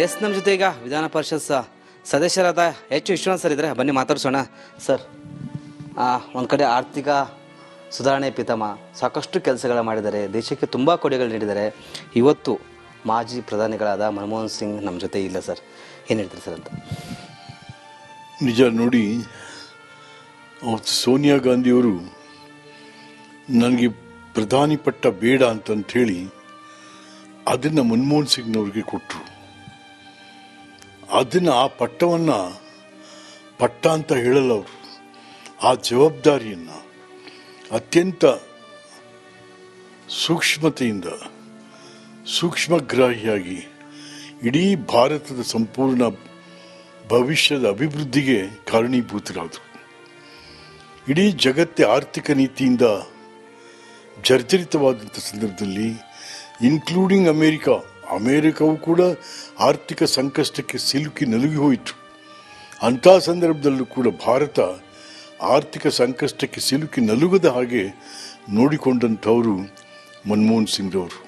S, ನಮ್ಮ ಜೊತೆ ಈಗ ವಿಧಾನ ಪರಿಷತ್ ಸದಸ್ಯರಾದ ಎಚ್ ವಿಶ್ವನಾಥ್ ಸರ್ ಇದ್ದಾರೆ. ಬನ್ನಿ ಮಾತಾಡ್ಸೋಣ. ಸರ್, ಒಂದು ಕಡೆ ಆರ್ಥಿಕ ಸುಧಾರಣೆ ಪಿತಾಮಹ ಸಾಕಷ್ಟು ಕೆಲಸಗಳ ಮಾಡಿದ್ದಾರೆ, ದೇಶಕ್ಕೆ ತುಂಬ ಕೊಡುಗೆಗಳು ನೀಡಿದ್ದಾರೆ. ಇವತ್ತು ಮಾಜಿ ಪ್ರಧಾನಿಗಳಾದ ಮನಮೋಹನ್ ಸಿಂಗ್ ನಮ್ಮ ಜೊತೆ ಇಲ್ಲ ಸರ್. ಏನು ಹೇಳ್ತೀರಿ ಸರ್ ಅಂತ? ನಿಜ ನೋಡಿ, ಅವತ್ತು ಸೋನಿಯಾ ಗಾಂಧಿಯವರು ನನಗೆ ಪ್ರಧಾನಿ ಪಟ್ಟ ಬೇಡ ಅಂತಂಥೇಳಿ ಅದನ್ನು ಮನಮೋಹನ್ ಸಿಂಗ್ನವ್ರಿಗೆ ಕೊಟ್ಟರು. ಅದನ್ನು ಆ ಪಟ್ಟವನ್ನು ಪಟ್ಟ ಅಂತ ಹೇಳಲ್ಲ ಅವರು. ಆ ಜವಾಬ್ದಾರಿಯನ್ನು ಅತ್ಯಂತ ಸೂಕ್ಷ್ಮತೆಯಿಂದ ಸೂಕ್ಷ್ಮಗ್ರಾಹಿಯಾಗಿ ಇಡೀ ಭಾರತದ ಸಂಪೂರ್ಣ ಭವಿಷ್ಯದ ಅಭಿವೃದ್ಧಿಗೆ ಕಾರಣೀಭೂತರಾದರು. ಇಡೀ ಜಗತ್ತೇ ಆರ್ಥಿಕ ನೀತಿಯಿಂದ ಜರ್ಜರಿತವಾದಂಥ ಸಂದರ್ಭದಲ್ಲಿ, ಇನ್ಕ್ಲೂಡಿಂಗ್ ಅಮೇರಿಕಾವು ಕೂಡ ಆರ್ಥಿಕ ಸಂಕಷ್ಟಕ್ಕೆ ಸಿಲುಕಿ ನಲುಗಿ ಹೋಯಿತು. ಅಂಥ ಸಂದರ್ಭದಲ್ಲೂ ಕೂಡ ಭಾರತ ಆರ್ಥಿಕ ಸಂಕಷ್ಟಕ್ಕೆ ಸಿಲುಕಿ ನಲುಗದ ಹಾಗೆ ನೋಡಿಕೊಂಡಂಥವರು ಮನಮೋಹನ್ ಸಿಂಗ್ರವರು.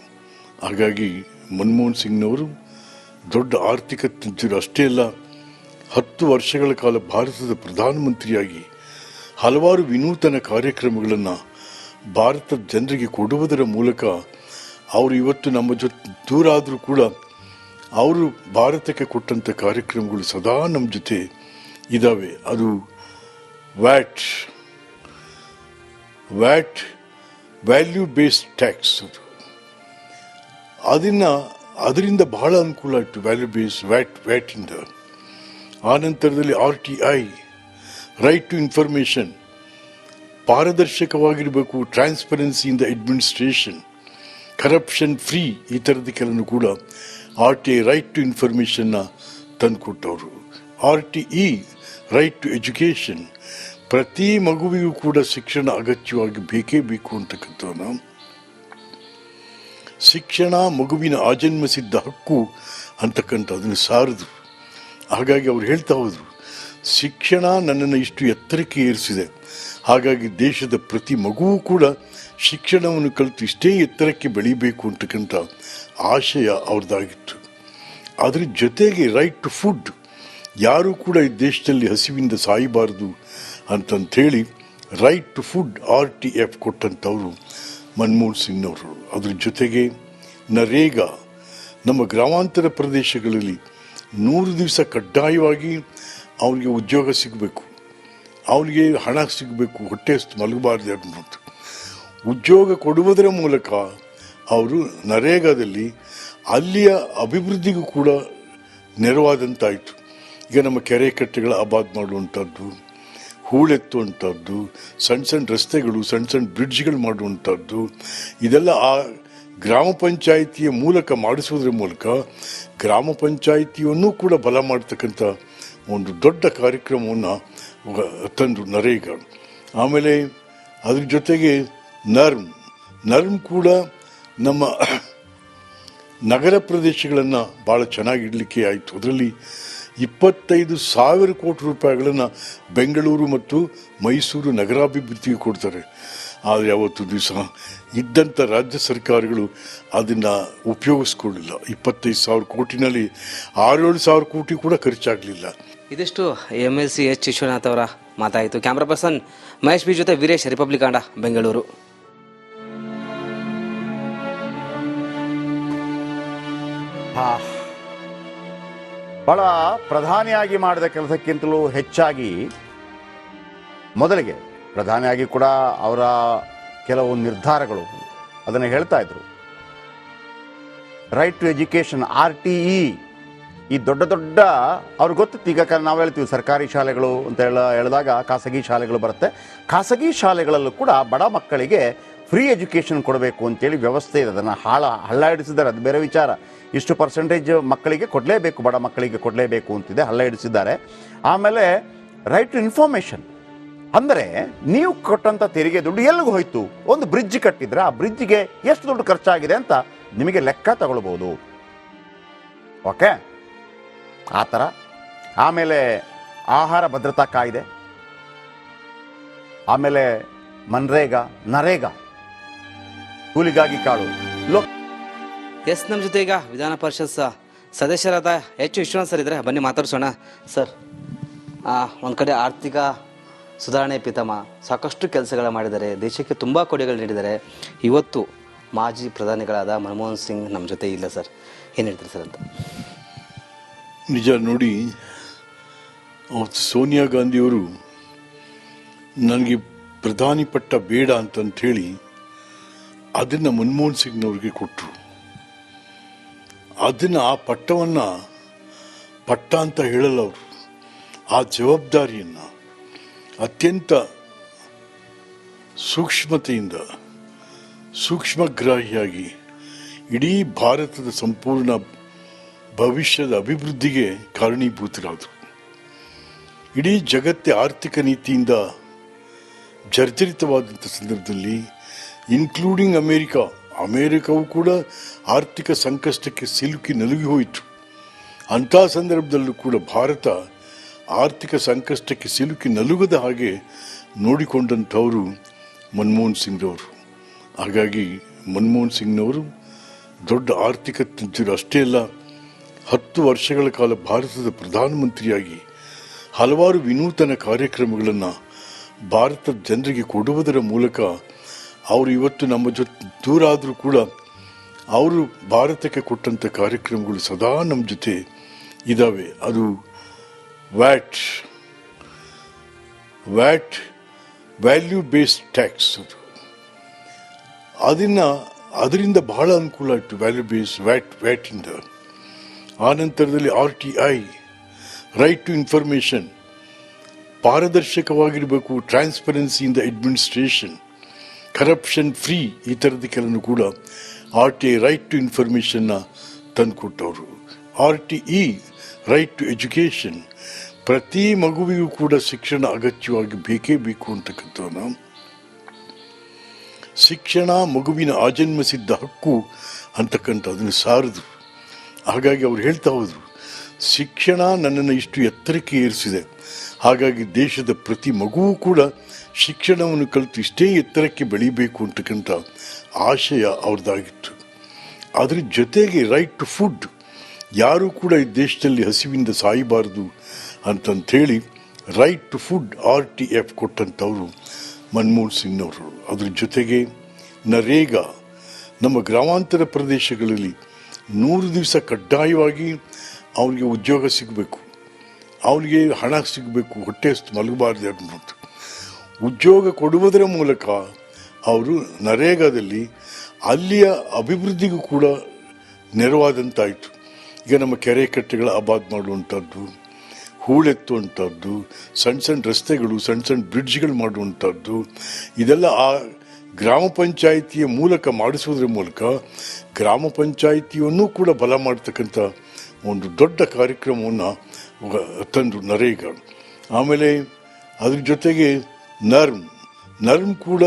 ಹಾಗಾಗಿ ಮನಮೋಹನ್ ಸಿಂಗ್ನವರು ದೊಡ್ಡ ಆರ್ಥಿಕ ತಜ್ಞರು ಅಷ್ಟೇ ಅಲ್ಲ, 10 ವರ್ಷಗಳ ಕಾಲ ಭಾರತದ ಪ್ರಧಾನಮಂತ್ರಿಯಾಗಿ ಹಲವಾರು ವಿನೂತನ ಕಾರ್ಯಕ್ರಮಗಳನ್ನು ಭಾರತದ ಜನರಿಗೆ ಕೊಡುವುದರ ಮೂಲಕ ಅವರು ಇವತ್ತು ನಮ್ಮ ಜೊತೆ ದೂರ ಆದರೂ ಕೂಡ ಅವರು ಭಾರತಕ್ಕೆ ಕೊಟ್ಟಂಥ ಕಾರ್ಯಕ್ರಮಗಳು ಸದಾ ನಮ್ಮ ಜೊತೆ ಇದ್ದಾವೆ. ಅದು ವ್ಯಾಟ್ ವ್ಯಾಲ್ಯೂ ಬೇಸ್ಡ್ ಟ್ಯಾಕ್ಸ್, ಅದರಿಂದ ಬಹಳ ಅನುಕೂಲ ಆಯಿತು. ವ್ಯಾಲ್ಯೂ ಬೇಸ್ಡ್ ವ್ಯಾಟಿಂದ ಆನಂತರದಲ್ಲಿ RTI, ರೈಟ್ ಟು ಇನ್ಫಾರ್ಮೇಷನ್, ಪಾರದರ್ಶಕವಾಗಿರಬೇಕು, transparency in the administration, corruption free, ಈ ಥರದಕ್ಕೆಲ್ಲೂ ಕೂಡ RTI, ರೈಟ್ ಟು ಇನ್ಫಾರ್ಮೇಷನ್ನ ತಂದುಕೊಟ್ಟವರು. RTE, ರೈಟ್ ಟು ಎಜುಕೇಷನ್, ಪ್ರತಿ ಮಗುವಿಗೂ ಕೂಡ ಶಿಕ್ಷಣ ಅಗತ್ಯವಾಗಿ ಬೇಕೇ ಬೇಕು ಅಂತಕ್ಕಂಥವನ್ನ, ಶಿಕ್ಷಣ ಮಗುವಿನ ಆಜನ್ಮಸಿದ್ದ ಹಕ್ಕು ಅಂತಕ್ಕಂಥದ್ದನ್ನು ಸಾರಿದ್ರು. ಹಾಗಾಗಿ ಅವ್ರು ಹೇಳ್ತಾ ಹೋದರು, ಶಿಕ್ಷಣ ನನ್ನನ್ನು ಇಷ್ಟು ಎತ್ತರಕ್ಕೆ ಏರಿಸಿದೆ, ಹಾಗಾಗಿ ದೇಶದ ಪ್ರತಿ ಮಗುವೂ ಕೂಡ ಶಿಕ್ಷಣವನ್ನು ಕಲಿತು ಇಷ್ಟೇ ಎತ್ತರಕ್ಕೆ ಬೆಳೀಬೇಕು ಅಂತಕ್ಕಂಥ ಆಶಯ ಅವ್ರದ್ದಾಗಿತ್ತು. ಅದರ ಜೊತೆಗೆ ರೈಟ್ ಟು ಫುಡ್, ಯಾರೂ ಕೂಡ ಈ ದೇಶದಲ್ಲಿ ಹಸಿವಿಂದ ಸಾಯಬಾರದು ಅಂತಂಥೇಳಿ ರೈಟ್ ಟು ಫುಡ್ RTF ಕೊಟ್ಟಂಥವರು ಮನಮೋಹನ್ ಸಿಂಗ್ನವರು. ಅದ್ರ ಜೊತೆಗೆ ನರೇಗಾ, ನಮ್ಮ ಗ್ರಾಮಾಂತರ ಪ್ರದೇಶಗಳಲ್ಲಿ 100 ದಿವಸ ಕಡ್ಡಾಯವಾಗಿ ಅವನಿಗೆ ಉದ್ಯೋಗ ಸಿಗಬೇಕು, ಅವನಿಗೆ ಹಣ ಸಿಗಬೇಕು, ಹೊಟ್ಟೆ ಮಲಗಬಾರ್ದು ಅನ್ನೋದು ಉದ್ಯೋಗ ಕೊಡುವುದರ ಮೂಲಕ ಅವರು ನರೇಗಾದಲ್ಲಿ ಅಲ್ಲಿಯ ಅಭಿವೃದ್ಧಿಗೂ ಕೂಡ ನೆರವಾದಂತಾಯಿತು. ಈಗ ನಮ್ಮ ಕೆರೆ ಕಟ್ಟೆಗಳ ಆಬಾದ್ ಮಾಡುವಂಥದ್ದು, ಹೂಳೆತ್ತುವಂಥದ್ದು, ಸಣ್ಣ ರಸ್ತೆಗಳು, ಸಣ್ಣ ಬ್ರಿಡ್ಜ್ಗಳು ಮಾಡುವಂಥದ್ದು, ಇದೆಲ್ಲ ಆ ಗ್ರಾಮ ಪಂಚಾಯಿತಿಯ ಮೂಲಕ ಮಾಡಿಸೋದ್ರ ಮೂಲಕ ಗ್ರಾಮ ಪಂಚಾಯಿತಿಯನ್ನು ಕೂಡ ಬಲ ಮಾಡ್ತಕ್ಕಂಥ ಒಂದು ದೊಡ್ಡ ಕಾರ್ಯಕ್ರಮವನ್ನು ತಂದು ನರೇಗಾ. ಆಮೇಲೆ ಅದ್ರ ಜೊತೆಗೆ ನರ್ಮ್ ಕೂಡ ನಮ್ಮ ನಗರ ಪ್ರದೇಶಗಳನ್ನು ಭಾಳ ಚೆನ್ನಾಗಿ ಇಡಲಿಕ್ಕೆ ಆಯಿತು. ಅದರಲ್ಲಿ 25,000 ಕೋಟಿ ರೂಪಾಯಿಗಳನ್ನು ಬೆಂಗಳೂರು ಮತ್ತು ಮೈಸೂರು ನಗರಾಭಿವೃದ್ಧಿಗೆ ಕೊಡ್ತಾರೆ. ಆದರೆ ಯಾವತ್ತು ದಿವಸ ಇದ್ದಂಥ ರಾಜ್ಯ ಸರ್ಕಾರಗಳು ಅದನ್ನು ಉಪಯೋಗಿಸ್ಕೊಳ್ಳಿಲ್ಲ. 25,000 ಕೋಟಿನಲ್ಲಿ 6-7 ಕೋಟಿ ಕೂಡ ಖರ್ಚಾಗಲಿಲ್ಲ. ಇದಿಷ್ಟು MLC ಎಚ್ ವಿಶ್ವನಾಥ್ ಅವರ ಮಾತಾಯಿತು. ಕ್ಯಾಮ್ರಾ ಪರ್ಸನ್ ಮಹೇಶ್ ಬಿ ಜೊತೆ ವೀರೇಶ್, ರಿಪಬ್ಲಿಕ್ ಕನ್ನಡ, ಬೆಂಗಳೂರು. ಬಹಳ ಪ್ರಧಾನಿಯಾಗಿ ಮಾಡಿದ ಕೆಲಸಕ್ಕಿಂತಲೂ ಹೆಚ್ಚಾಗಿ ಮೊದಲಿಗೆ ಪ್ರಧಾನಿಯಾಗಿ ಕೂಡ ಅವರ ಕೆಲವು ನಿರ್ಧಾರಗಳು ಅದನ್ನು ಹೇಳ್ತಾ ಇದ್ರು. ರೈಟ್ ಟು ಎಜುಕೇಷನ್, RTE, ಈ ದೊಡ್ಡ ಅವ್ರಿಗೆ ಗೊತ್ತಿತ್ತು. ಈಗ ನಾವು ಹೇಳ್ತೀವಿ ಸರ್ಕಾರಿ ಶಾಲೆಗಳು ಅಂತ ಹೇಳಿದಾಗ ಖಾಸಗಿ ಶಾಲೆಗಳು ಬರುತ್ತೆ. ಖಾಸಗಿ ಶಾಲೆಗಳಲ್ಲೂ ಕೂಡ ಬಡ ಮಕ್ಕಳಿಗೆ ಫ್ರೀ ಎಜುಕೇಷನ್ ಕೊಡಬೇಕು ಅಂತೇಳಿ ವ್ಯವಸ್ಥೆ ಇದೆ. ಅದನ್ನು ಹಳ್ಳ ಹಿಡಿಸಿದ್ದಾರೆ, ಅದು ಬೇರೆ ವಿಚಾರ. ಇಷ್ಟು ಪರ್ಸೆಂಟೇಜ್ ಮಕ್ಕಳಿಗೆ ಕೊಡಲೇಬೇಕು, ಬಡ ಮಕ್ಕಳಿಗೆ ಕೊಡಲೇಬೇಕು ಅಂತಿದೆ, ಹಳ್ಳ ಹಿಡಿಸಿದ್ದಾರೆ. ಆಮೇಲೆ ರೈಟ್ ಟು ಇನ್ಫಾರ್ಮೇಷನ್ ಅಂದರೆ ನೀವು ಕೊಟ್ಟಂಥ ತೆರಿಗೆ ದುಡ್ಡು ಎಲ್ಲಿಗೆ ಹೋಯ್ತು, ಒಂದು ಬ್ರಿಡ್ಜ್ ಕಟ್ಟಿದ್ರೆ ಆ ಬ್ರಿಡ್ಜ್ಗೆ ಎಷ್ಟು ದುಡ್ಡು ಖರ್ಚಾಗಿದೆ ಅಂತ ನಿಮಗೆ ಲೆಕ್ಕ ತಗೊಳ್ಬೋದು. ಓಕೆ, ಆ ಥರ. ಆಮೇಲೆ ಆಹಾರ ಭದ್ರತಾ ಕಾಯ್ದೆ, ಆಮೇಲೆ ನರೇಗಾ, ಕೂಲಿಗಾಗಿ ಕಾಳು. ಎಸ್, ನಮ್ಮ ಜೊತೆ ಈಗ ವಿಧಾನ ಪರಿಷತ್ ಸದಸ್ಯರಾದ ಎಚ್ ವಿಶ್ವನಾಥ್ ಸರ್ ಇದ್ದಾರೆ, ಬನ್ನಿ ಮಾತಾಡ್ಸೋಣ. ಸರ್, ಒಂದು ಕಡೆ ಆರ್ಥಿಕ ಸುಧಾರಣೆ ಪಿತಾಮ ಸಾಕಷ್ಟು ಕೆಲಸಗಳ ಮಾಡಿದ್ದಾರೆ, ದೇಶಕ್ಕೆ ತುಂಬ ಕೊಡುಗೆಗಳು ನೀಡಿದ್ದಾರೆ. ಇವತ್ತು ಮಾಜಿ ಪ್ರಧಾನಿಗಳಾದ ಮನಮೋಹನ್ ಸಿಂಗ್ ನಮ್ಮ ಜೊತೆ ಇಲ್ಲ ಸರ್, ಏನು ಹೇಳ್ತೀರಿ ಸರ್ ಅಂತ? ನಿಜ ನೋಡಿ, ಅವತ್ತು ಸೋನಿಯಾ ಗಾಂಧಿಯವರು ನನಗೆ ಪ್ರಧಾನಿ ಪಟ್ಟ ಬೇಡ ಅಂತಂಥೇಳಿ ಅದನ್ನು ಮನಮೋಹನ್ ಸಿಂಗ್ನವ್ರಿಗೆ ಕೊಟ್ಟರು. ಅದನ್ನು ಆ ಪಟ್ಟವನ್ನು ಪಟ್ಟ ಅಂತ ಹೇಳಲ್ಲ ಅವರು, ಆ ಜವಾಬ್ದಾರಿಯನ್ನು ಅತ್ಯಂತ ಸೂಕ್ಷ್ಮತೆಯಿಂದ ಸೂಕ್ಷ್ಮಗ್ರಾಹಿಯಾಗಿ ಇಡೀ ಭಾರತದ ಸಂಪೂರ್ಣ ಭವಿಷ್ಯದ ಅಭಿವೃದ್ಧಿಗೆ ಕಾರಣೀಭೂತರಾದರು. ಇಡೀ ಜಗತ್ತೇ ಆರ್ಥಿಕ ನೀತಿಯಿಂದ ಜರ್ಜರಿತವಾದಂಥ ಸಂದರ್ಭದಲ್ಲಿ, ಇನ್ಕ್ಲೂಡಿಂಗ್ ಅಮೇರಿಕಾವು ಕೂಡ ಆರ್ಥಿಕ ಸಂಕಷ್ಟಕ್ಕೆ ಸಿಲುಕಿ ನಲುಗಿ ಹೋಯಿತು. ಅಂಥ ಸಂದರ್ಭದಲ್ಲೂ ಕೂಡ ಭಾರತ ಆರ್ಥಿಕ ಸಂಕಷ್ಟಕ್ಕೆ ಸಿಲುಕಿ ನಲುಗದ ಹಾಗೆ ನೋಡಿಕೊಂಡಂಥವರು ಮನಮೋಹನ್ ಸಿಂಗ್ರವರು. ಹಾಗಾಗಿ ಮನಮೋಹನ್ ಸಿಂಗ್ನವರು ದೊಡ್ಡ ಆರ್ಥಿಕ ತಜ್ಞರು ಅಷ್ಟೇ ಅಲ್ಲ, 10 ವರ್ಷಗಳ ಕಾಲ ಭಾರತದ ಪ್ರಧಾನಮಂತ್ರಿಯಾಗಿ ಹಲವಾರು ವಿನೂತನ ಕಾರ್ಯಕ್ರಮಗಳನ್ನು ಭಾರತದ ಜನರಿಗೆ ಕೊಡುವುದರ ಮೂಲಕ ಅವರು ಇವತ್ತು ನಮ್ಮ ಜೊತೆ ದೂರ ಆದರೂ ಕೂಡ ಅವರು ಭಾರತಕ್ಕೆ ಕೊಟ್ಟಂಥ ಕಾರ್ಯಕ್ರಮಗಳು ಸದಾ ನಮ್ಮ ಜೊತೆ ಇದ್ದಾವೆ. ಅದು ವ್ಯಾಟ್ ವ್ಯಾಲ್ಯೂ ಬೇಸ್ಡ್ ಟ್ಯಾಕ್ಸ್, ಅದರಿಂದ ಬಹಳ ಅನುಕೂಲ ಆಯಿತು. ವ್ಯಾಲ್ಯೂ ಬೇಸ್ಡ್ ವ್ಯಾಟಿಂದ ಆನಂತರದಲ್ಲಿ RTI, ರೈಟ್ ಟು ಇನ್ಫಾರ್ಮೇಷನ್, ಪಾರದರ್ಶಕವಾಗಿರಬೇಕು, transparency in the administration, corruption free, ಈ ಥರದ ಕೆಲವು ಕೂಡ RTI, ರೈಟ್ ಟು ಇನ್ಫಾರ್ಮೇಷನ್ನ ತಂದುಕೊಟ್ಟವರು. RTE, ರೈಟ್ ಟು ಎಜುಕೇಷನ್, ಪ್ರತಿ ಮಗುವಿಗೂ ಕೂಡ ಶಿಕ್ಷಣ ಅಗತ್ಯವಾಗಿ ಬೇಕೇ ಬೇಕು ಅಂತಕ್ಕಂಥವನ್ನ, ಶಿಕ್ಷಣ ಮಗುವಿನ ಆಜನ್ಮಸಿದ್ಧ ಹಕ್ಕು ಅಂತಕ್ಕಂಥದ್ದನ್ನು ಸಾರಿದ್ರು. ಹಾಗಾಗಿ ಅವ್ರು ಹೇಳ್ತಾ ಹೋದರು, ಶಿಕ್ಷಣ ನನ್ನನ್ನು ಇಷ್ಟು ಎತ್ತರಕ್ಕೆ ಏರಿಸಿದೆ, ಹಾಗಾಗಿ ದೇಶದ ಪ್ರತಿ ಮಗುವೂ ಕೂಡ ಶಿಕ್ಷಣವನ್ನು ಕಲಿತು ಇಷ್ಟೇ ಎತ್ತರಕ್ಕೆ ಬೆಳೀಬೇಕು ಅಂತಕ್ಕಂಥ ಆಶಯ ಅವ್ರದ್ದಾಗಿತ್ತು. ಅದರ ಜೊತೆಗೆ ರೈಟ್ ಟು ಫುಡ್, ಯಾರೂ ಕೂಡ ಈ ದೇಶದಲ್ಲಿ ಹಸಿವಿಂದ ಸಾಯಬಾರದು ಅಂತಂಥೇಳಿ ರೈಟ್ ಟು ಫುಡ್ RTF ಕೊಟ್ಟಂಥವರು ಮನಮೋಹನ್ ಸಿಂಗ್ನವರು. ಅದ್ರ ಜೊತೆಗೆ ನರೇಗಾ, ನಮ್ಮ ಗ್ರಾಮಾಂತರ ಪ್ರದೇಶಗಳಲ್ಲಿ 100 ದಿವಸ ಕಡ್ಡಾಯವಾಗಿ ಅವರಿಗೆ ಉದ್ಯೋಗ ಸಿಗಬೇಕು, ಅವರಿಗೆ ಹಣ ಸಿಗಬೇಕು, ಹೊಟ್ಟೆ ಮಲಗಬಾರ್ದು ಅನ್ನೋದು ಉದ್ಯೋಗ ಕೊಡುವುದರ ಮೂಲಕ ಅವರು ನರೇಗಾದಲ್ಲಿ ಅಲ್ಲಿಯ ಅಭಿವೃದ್ಧಿಗೂ ಕೂಡ ನೆರವಾದಂತಾಯಿತು. ಈಗ ನಮ್ಮ ಕೆರೆ ಕಟ್ಟೆಗಳ ಆಬಾದ್ ಮಾಡುವಂಥದ್ದು, ಹೂಳೆತ್ತುವಂಥದ್ದು, ಸಣ್ಣ ರಸ್ತೆಗಳು, ಸಣ್ಣ ಬ್ರಿಡ್ಜ್ಗಳು ಮಾಡುವಂಥದ್ದು, ಇದೆಲ್ಲ ಆ ಗ್ರಾಮ ಪಂಚಾಯಿತಿಯ ಮೂಲಕ ಮಾಡಿಸುವುದರ ಮೂಲಕ ಗ್ರಾಮ ಪಂಚಾಯಿತಿಯನ್ನು ಕೂಡ ಬಲ ಮಾಡ್ತಕ್ಕಂಥ ಒಂದು ದೊಡ್ಡ ಕಾರ್ಯಕ್ರಮವನ್ನು ತಂದರು ನರೇಗಾ. ಆಮೇಲೆ ಅದ್ರ ಜೊತೆಗೆ ನರ್ಮ್ ಕೂಡ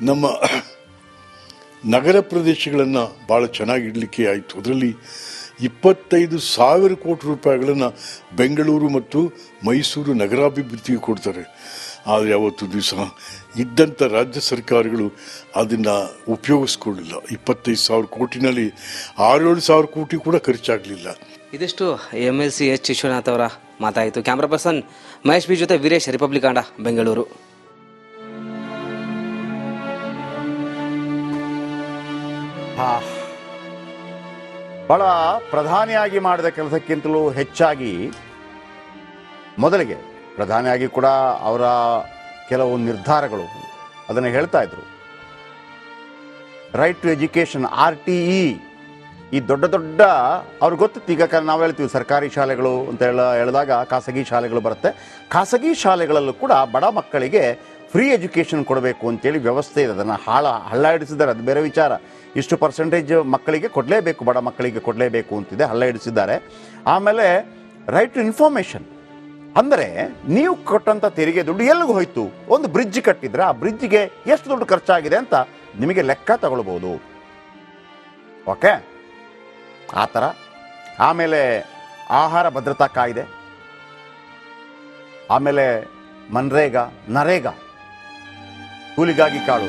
ನಮ್ಮ ನಗರ ಪ್ರದೇಶಗಳನ್ನು ಭಾಳ ಚೆನ್ನಾಗಿಡಲಿಕ್ಕೆ ಆಯಿತು. ಅದರಲ್ಲಿ 25,000 ಕೋಟಿ ರೂಪಾಯಿಗಳನ್ನು ಬೆಂಗಳೂರು ಮತ್ತು ಮೈಸೂರು ನಗರಾಭಿವೃದ್ಧಿಗೆ ಕೊಡ್ತಾರೆ. ಆದರೆ ಯಾವತ್ತು ದಿವಸ ಇದ್ದಂಥ ರಾಜ್ಯ ಸರ್ಕಾರಗಳು ಅದನ್ನು ಉಪಯೋಗಿಸ್ಕೊಳ್ಳಿಲ್ಲ. 25,000 ಕೋಟಿನಲ್ಲಿ 6,000 ಕೋಟಿ ಕೂಡ ಖರ್ಚಾಗಲಿಲ್ಲ. ಇದಿಷ್ಟು MLC ಎಚ್ ವಿಶ್ವನಾಥ್ ಅವರ ಮಾತಾಯಿತು. ಕ್ಯಾಮ್ರಾ ಪರ್ಸನ್ ಮಹೇಶ್ ಬಿ ಜೊತೆ ವೀರೇಶ್, ರಿಪಬ್ಲಿಕ್ ಕನ್ನಡ, ಬೆಂಗಳೂರು. ಬಹಳ ಪ್ರಧಾನಿಯಾಗಿ ಮಾಡಿದ ಕೆಲಸಕ್ಕಿಂತಲೂ ಹೆಚ್ಚಾಗಿ ಮೊದಲಿಗೆ ಪ್ರಧಾನಿಯಾಗಿ ಕೂಡ ಅವರ ಕೆಲವು ನಿರ್ಧಾರಗಳು ಅದನ್ನು ಹೇಳ್ತಾ ಇದ್ರು. ರೈಟ್ ಟು ಎಜುಕೇಷನ್, RTE, ಈ ದೊಡ್ಡ ದೊಡ್ಡ ಅವ್ರಿಗೆ ಗೊತ್ತಿತ್ತು. ಈಗ ನಾವು ಹೇಳ್ತೀವಿ ಸರ್ಕಾರಿ ಶಾಲೆಗಳು ಅಂತ ಹೇಳಿದಾಗ ಖಾಸಗಿ ಶಾಲೆಗಳು ಬರುತ್ತೆ. ಖಾಸಗಿ ಶಾಲೆಗಳಲ್ಲೂ ಕೂಡ ಬಡ ಮಕ್ಕಳಿಗೆ ಫ್ರೀ ಎಜುಕೇಷನ್ ಕೊಡಬೇಕು ಅಂತೇಳಿ ವ್ಯವಸ್ಥೆ ಇದೆ. ಅದನ್ನು ಹಳ್ಳ ಹಿಡಿಸಿದ್ದಾರೆ, ಅದು ಬೇರೆ ವಿಚಾರ. ಇಷ್ಟು ಪರ್ಸೆಂಟೇಜ್ ಮಕ್ಕಳಿಗೆ ಕೊಡಲೇಬೇಕು, ಬಡ ಮಕ್ಕಳಿಗೆ ಕೊಡಲೇಬೇಕು ಅಂತಿದೆ, ಹಳ್ಳ ಹಿಡಿಸಿದ್ದಾರೆ. ಆಮೇಲೆ ರೈಟ್ ಟು ಇನ್ಫಾರ್ಮೇಷನ್, ಅಂದರೆ ನೀವು ಕೊಟ್ಟಂಥ ತೆರಿಗೆ ದುಡ್ಡು ಎಲ್ಲಿಗೆ ಹೋಯ್ತು, ಒಂದು ಬ್ರಿಡ್ಜ್ ಕಟ್ಟಿದ್ರೆ ಆ ಬ್ರಿಡ್ಜ್ಗೆ ಎಷ್ಟು ದುಡ್ಡು ಖರ್ಚಾಗಿದೆ ಅಂತ ನಿಮಗೆ ಲೆಕ್ಕ ತಗೊಳ್ಬೋದು. ಓಕೆ, ಆ ಥರ. ಆಮೇಲೆ ಆಹಾರ ಭದ್ರತಾ ಕಾಯ್ದೆ, ಆಮೇಲೆ ನರೇಗಾ, ಕೂಲಿಗಾಗಿ ಕಾಳು,